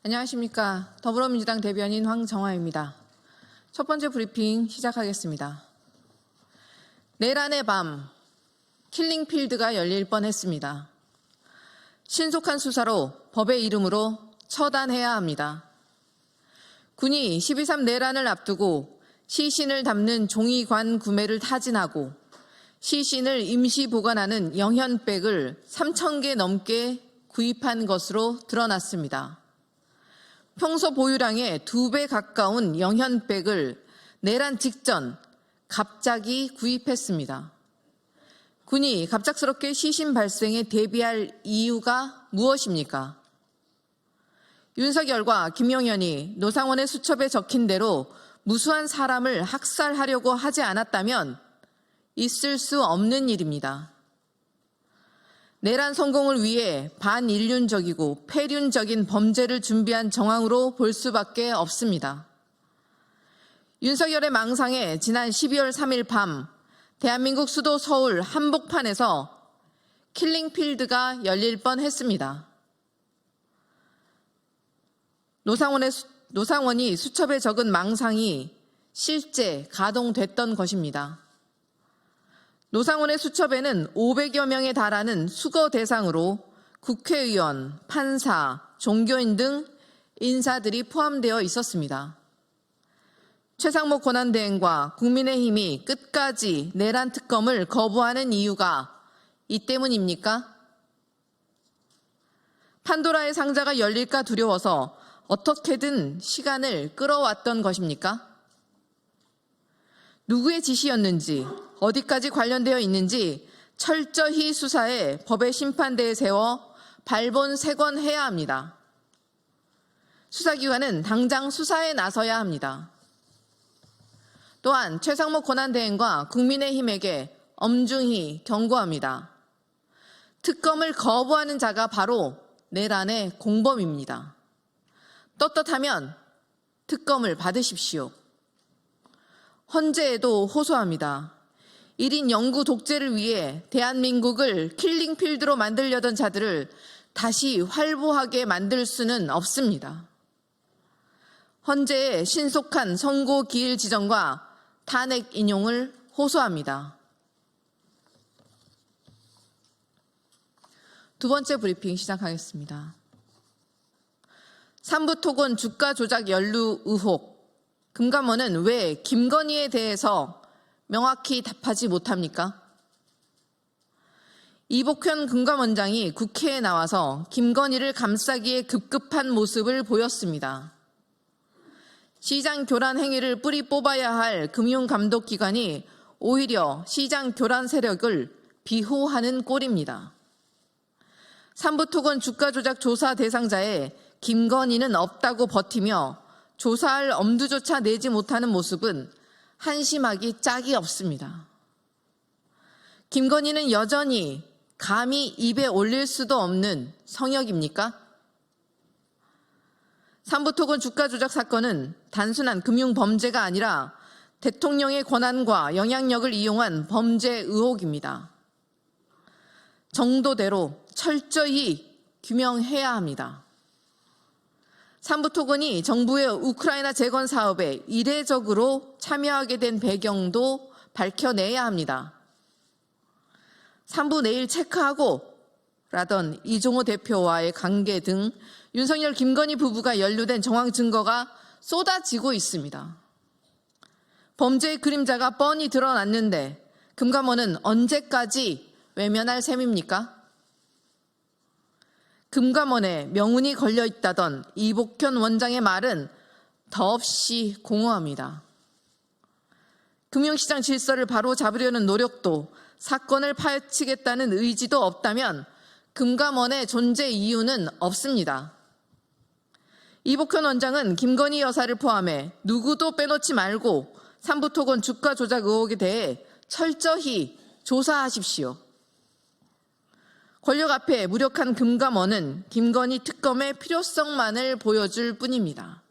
안녕하십니까. 더불어민주당 대변인 황정화입니다. 첫 번째 브리핑 시작하겠습니다. 내란의 밤, 킬링필드가 열릴 뻔했습니다. 신속한 수사로 법의 이름으로 처단해야 합니다. 군이 12.3 내란을 앞두고 시신을 담는 종이관 구매를 타진하고 시신을 임시 보관하는 영현백을 3,000개 넘게 구입한 것으로 드러났습니다. 평소 보유량의 2배 가까운 영현백을 내란 직전 갑자기 구입했습니다. 군이 갑작스럽게 시신 발생에 대비할 이유가 무엇입니까? 윤석열과 김용현이 노상원의 수첩에 적힌 대로 무수한 사람을 학살하려고 하지 않았다면 있을 수 없는 일입니다. 내란 성공을 위해 반인륜적이고 폐륜적인 범죄를 준비한 정황으로 볼 수밖에 없습니다. 윤석열의 망상에 지난 12월 3일 밤 대한민국 수도 서울 한복판에서 킬링필드가 열릴 뻔했습니다. 노상원이 수첩에 적은 망상이 실제 가동됐던 것입니다. 노상원의 수첩에는 500여 명에 달하는 수거 대상으로 국회의원, 판사, 종교인 등 인사들이 포함되어 있었습니다. 최상목 권한대행과 국민의힘이 끝까지 내란 특검을 거부하는 이유가 이 때문입니까? 판도라의 상자가 열릴까 두려워서 어떻게든 시간을 끌어왔던 것입니까? 누구의 지시였는지, 어디까지 관련되어 있는지 철저히 수사해 법의 심판대에 세워 발본색원해야 합니다. 수사기관은 당장 수사에 나서야 합니다. 또한 최상목 권한대행과 국민의힘에게 엄중히 경고합니다. 특검을 거부하는 자가 바로 내란의 공범입니다. 떳떳하면 특검을 받으십시오. 헌재에도 호소합니다. 1인 영구 독재를 위해 대한민국을 킬링필드로 만들려던 자들을 다시 활보하게 만들 수는 없습니다. 헌재의 신속한 선고 기일 지정과 탄핵 인용을 호소합니다. 두 번째 브리핑 시작하겠습니다. 삼부토건 주가 조작 연루 의혹. 금감원은 왜 김건희에 대해서 명확히 답하지 못합니까? 이복현 금감원장이 국회에 나와서 김건희를 감싸기에 급급한 모습을 보였습니다. 시장 교란 행위를 뿌리 뽑아야 할 금융감독기관이 오히려 시장 교란 세력을 비호하는 꼴입니다. 삼부토건 주가 조작 조사 대상자에 김건희는 없다고 버티며 조사할 엄두조차 내지 못하는 모습은 한심하기 짝이 없습니다. 김건희는 여전히 감히 입에 올릴 수도 없는 성역입니까? 삼부토건 주가 조작 사건은 단순한 금융범죄가 아니라 대통령의 권한과 영향력을 이용한 범죄 의혹입니다. 정도대로 철저히 규명해야 합니다. 삼부토건이 정부의 우크라이나 재건 사업에 이례적으로 참여하게 된 배경도 밝혀내야 합니다. 3부 내일 체크하고 라던 이종호 대표와의 관계 등 윤석열 김건희 부부가 연루된 정황 증거가 쏟아지고 있습니다. 범죄의 그림자가 뻔히 드러났는데 금감원은 언제까지 외면할 셈입니까? 금감원에 명운이 걸려있다던 이복현 원장의 말은 더없이 공허합니다. 금융시장 질서를 바로 잡으려는 노력도 사건을 파헤치겠다는 의지도 없다면 금감원의 존재 이유는 없습니다. 이복현 원장은 김건희 여사를 포함해 누구도 빼놓지 말고 삼부토건 주가 조작 의혹에 대해 철저히 조사하십시오. 권력 앞에 무력한 금감원은 김건희 특검의 필요성만을 보여줄 뿐입니다.